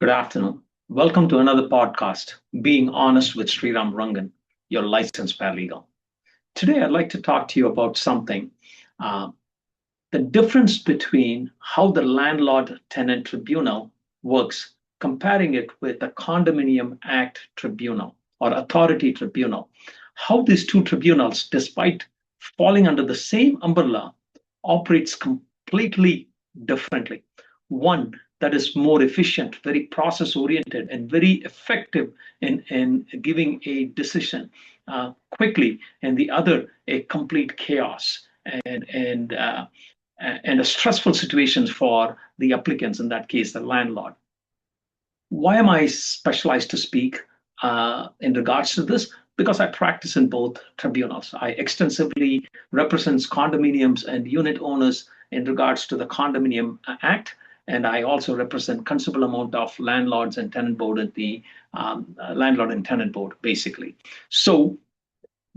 Good afternoon. Welcome to another podcast, Being Honest with Sriram Rangan, your licensed paralegal. Today, I'd like to talk to you about something uh, the difference between how the landlord tenant tribunal works, comparing it with the Condominium Act tribunal or authority tribunal. How these two tribunals, despite falling under the same umbrella, operates completely differently. One that is more efficient, very process oriented, and very effective in giving a decision quickly, and the other a complete chaos and a stressful situations for the applicants, in that case, the landlord. Why am I specialized to speak in regards to this? Because I practice in both tribunals. I extensively represent condominiums and unit owners in regards to the Condominium Act, and I also represent considerable amount of landlords and tenant board at the landlord and tenant board, basically. So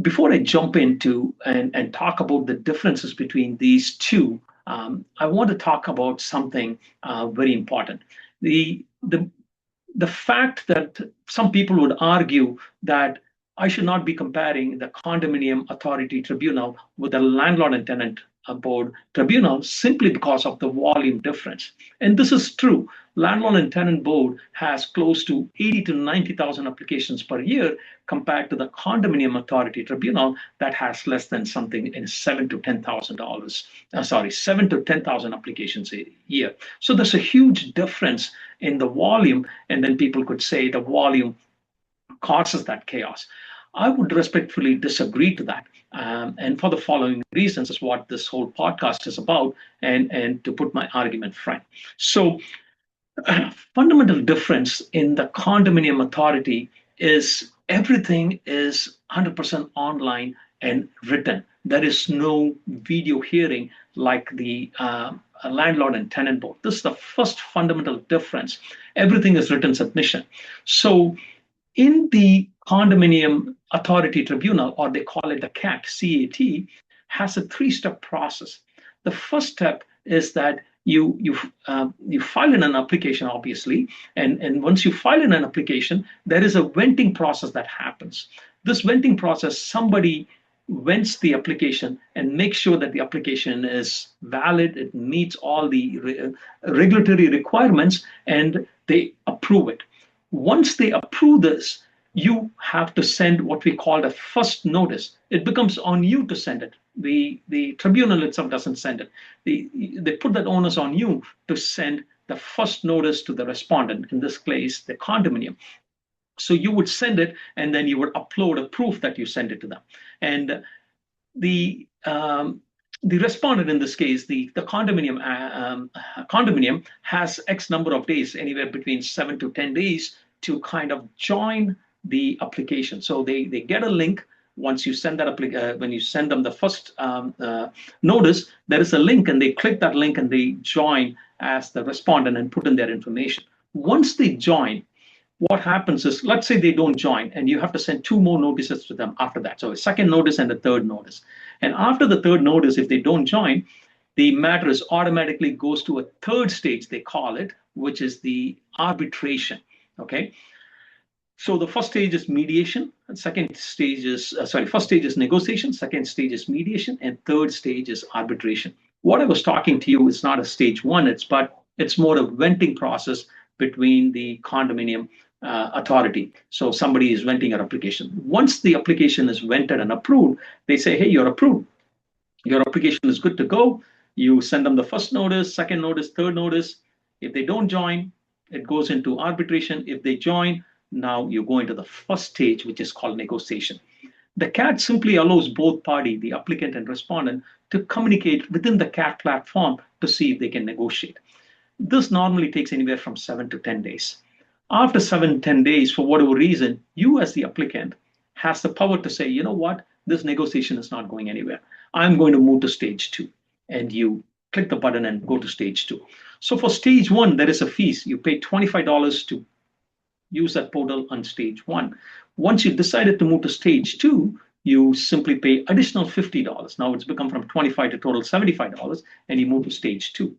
before I jump into and talk about the differences between these two, I want to talk about something very important. The, the the fact that some people would argue that I should not be comparing the condominium authority tribunal with the landlord and tenant board tribunal simply because of the volume difference. And this is true. Landlord and tenant board has close to 80 to 90,000 applications per year compared to the condominium authority tribunal that has less than something in $7,000 to $10,000. 7 to 10,000 applications a year. So there's a huge difference in the volume, and then people could say the volume causes that chaos. I would respectfully disagree to that. And for the following reasons is what this whole podcast is about, and to put my argument frank. So, fundamental difference in the condominium authority is everything is 100% online and written. There is no video hearing like the landlord and tenant board. This is the first fundamental difference. Everything is written submission. So in the condominium authority tribunal, or they call it the CAT, has a three-step process. The first step is that you file in an application, obviously, and once you file in an application, there is a venting process that happens. This venting process, somebody vents the application and makes sure that the application is valid, it meets all the regulatory requirements, and they approve it. Once they approve this, you have to send what we call a first notice. It becomes on you to send it. The tribunal itself doesn't send it. They put that onus on you to send the first notice to the respondent, in this case, the condominium. So you would send it, and then you would upload a proof that you sent it to them. And the the respondent, in this case, the condominium has X number of days, anywhere between 7 to 10 days, to kind of join the application. So they get a link. Once you send that when you send them the first notice, there is a link, and they click that link and they join as the respondent and put in their information. Once they join, what happens is, let's say they don't join, and you have to send two more notices to them after that. So a second notice and a third notice. And after the third notice, if they don't join, the matter is automatically goes to a third stage, they call it, which is the arbitration. Okay. So the first stage is mediation, and first stage is negotiation, second stage is mediation, and third stage is arbitration. What I was talking to you is not a stage one, it's more a venting process between the condominium authority. So somebody is venting an application. Once the application is vented and approved, they say, hey, you're approved. Your application is good to go. You send them the first notice, second notice, third notice. If they don't join, it goes into arbitration. If they join, now you go into the first stage, which is called negotiation. The CAT simply allows both parties, the applicant and respondent, to communicate within the CAT platform to see if they can negotiate. This normally takes anywhere from 7 to 10 days. After 7, 10 days, for whatever reason, you as the applicant has the power to say, you know what, this negotiation is not going anywhere. I'm going to move to stage two. And you click the button and go to stage two. So for stage one, there is a fees. You pay $25 to use that portal on stage one. Once you decided to move to stage two, you simply pay additional $50. Now it's become from $25 to total $75, and you move to stage two.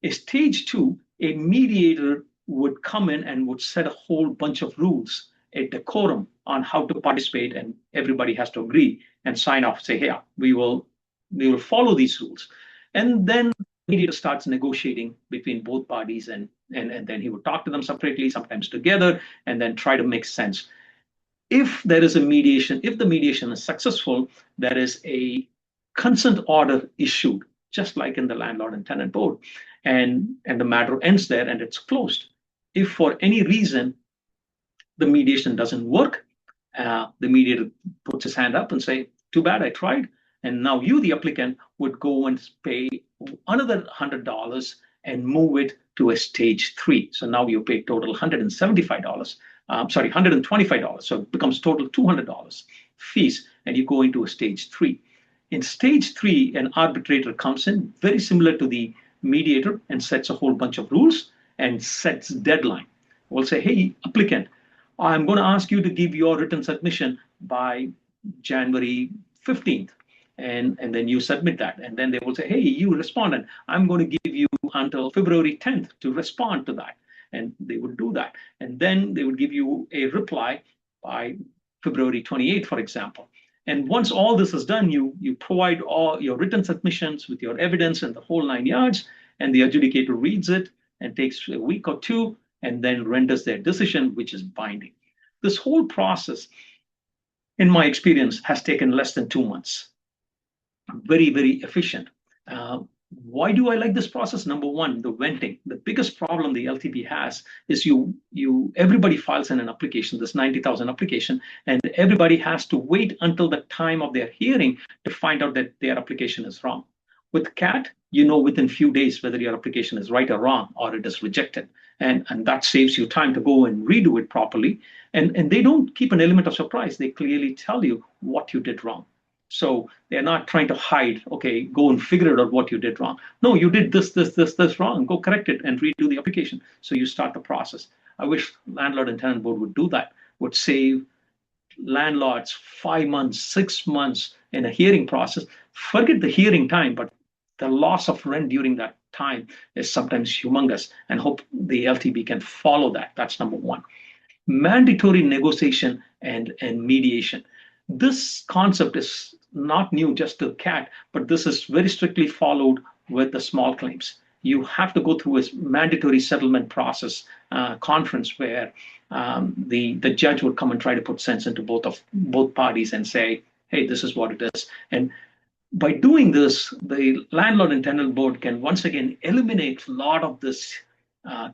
A stage two, a mediator would come in and would set a whole bunch of rules, a decorum on how to participate, and everybody has to agree and sign off, say, yeah, we will follow these rules. And then the mediator starts negotiating between both parties, and then he would talk to them separately, sometimes together, and then try to make sense. If there is a mediation, if the mediation is successful, there is a consent order issued, just like in the landlord and tenant board, and the matter ends there and it's closed. If for any reason the mediation doesn't work, the mediator puts his hand up and say, too bad, I tried. And now you, the applicant, would go and pay another $100 and move it to a stage 3. So now you pay total $175. $125. So it becomes total $200 fees, and you go into a stage 3. In stage 3, an arbitrator comes in, very similar to the mediator, and sets a whole bunch of rules and sets deadline. We'll say, hey, applicant, I'm going to ask you to give your written submission by January 15th. And then you submit that. And then they will say, hey, you respondent, I'm going to give you until February 10th to respond to that. And they would do that. And then they would give you a reply by February 28th, for example. And once all this is done, you provide all your written submissions with your evidence and the whole 9 yards, and the adjudicator reads it and takes a week or two and then renders their decision, which is binding. This whole process, in my experience, has taken less than 2 months. Very, very efficient. Why do I like this process? Number one, the venting. The biggest problem the LTB has is everybody files in an application, this 90,000 application, and everybody has to wait until the time of their hearing to find out that their application is wrong. With CAT, you know within a few days whether your application is right or wrong, or it is rejected. And that saves you time to go and redo it properly. And they don't keep an element of surprise. They clearly tell you what you did wrong. So they're not trying to hide, okay, go and figure out what you did wrong. No, you did this wrong. Go correct it and redo the application. So you start the process. I wish landlord and tenant board would do that, would save landlords 5 months, 6 months in a hearing process. Forget the hearing time, but the loss of rent during that time is sometimes humongous, and hope the LTB can follow that. That's number one. Mandatory negotiation and mediation. This concept is not new just to CAT, but this is very strictly followed with the small claims. You have to go through a mandatory settlement process conference where the judge would come and try to put sense into both parties and say, hey, this is what it is. And by doing this, the landlord and tenant board can once again eliminate a lot of this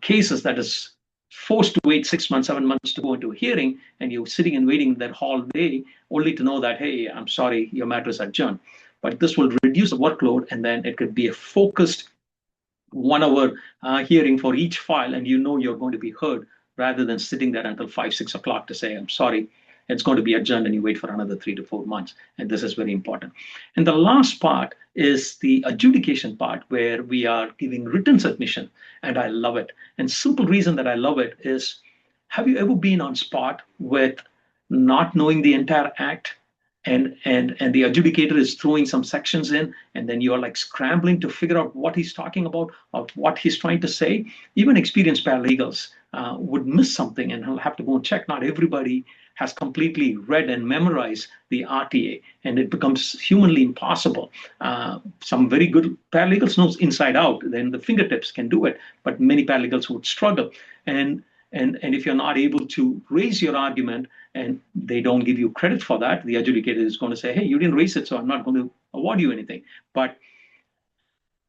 cases that is forced to wait 6 months, 7 months to go into a hearing, and you're sitting and waiting that whole day only to know that, hey, I'm sorry, your matter is adjourned. But this will reduce the workload, and then it could be a focused 1 hour hearing for each file, and you know you're going to be heard, rather than sitting there until 5, 6 o'clock to say, I'm sorry, it's going to be adjourned, and you wait for another 3 to 4 months. And this is very important. And the last part is the adjudication part, where we are giving written submission, and I love it. And simple reason that I love it is, have you ever been on spot with not knowing the entire act, and the adjudicator is throwing some sections in, and then you're like scrambling to figure out what he's talking about or what he's trying to say? Even experienced paralegals would miss something, and he'll have to go and check. Not everybody has completely read and memorized the RTA, and it becomes humanly impossible. Some very good paralegals knows inside out, then the fingertips can do it, but many paralegals would struggle. And if you're not able to raise your argument and they don't give you credit for that, the adjudicator is going to say, hey, you didn't raise it, so I'm not going to award you anything. But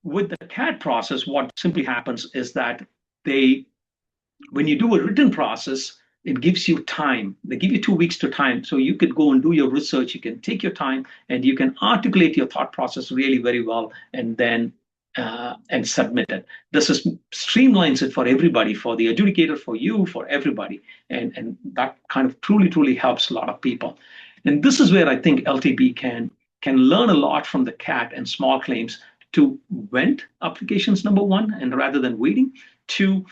with the CAT process, what simply happens is that when you do a written process, it gives you time. They give you 2 weeks to time. So you could go and do your research. You can take your time and you can articulate your thought process really very well, and then and submit it. This streamlines it for everybody, for the adjudicator, for you, for everybody. And that kind of truly helps a lot of people. And this is where I think LTB can learn a lot from the CAT and small claims to vent applications, number one, and rather than waiting, to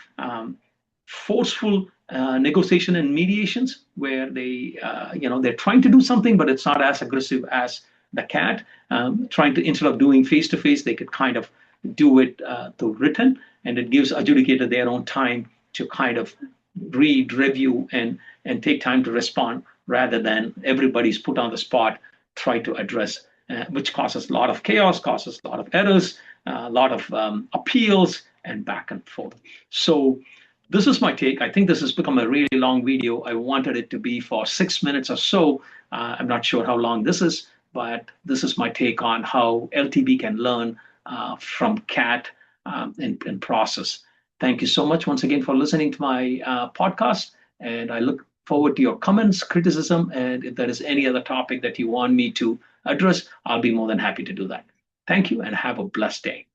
forceful negotiation and mediations, where they're trying to do something, but it's not as aggressive as the CAT. Trying to, instead of doing face-to-face, they could kind of do it through written, and it gives adjudicator their own time to kind of read, review, and take time to respond rather than everybody's put on the spot, try to address, which causes a lot of chaos, causes a lot of errors, a lot of appeals, and back and forth. So this is my take. I think this has become a really long video. I wanted it to be for 6 minutes or so. I'm not sure how long this is, but this is my take on how LTB can learn from CAT and process. Thank you so much once again for listening to my podcast, and I look forward to your comments, criticism, and if there is any other topic that you want me to address, I'll be more than happy to do that. Thank you and have a blessed day.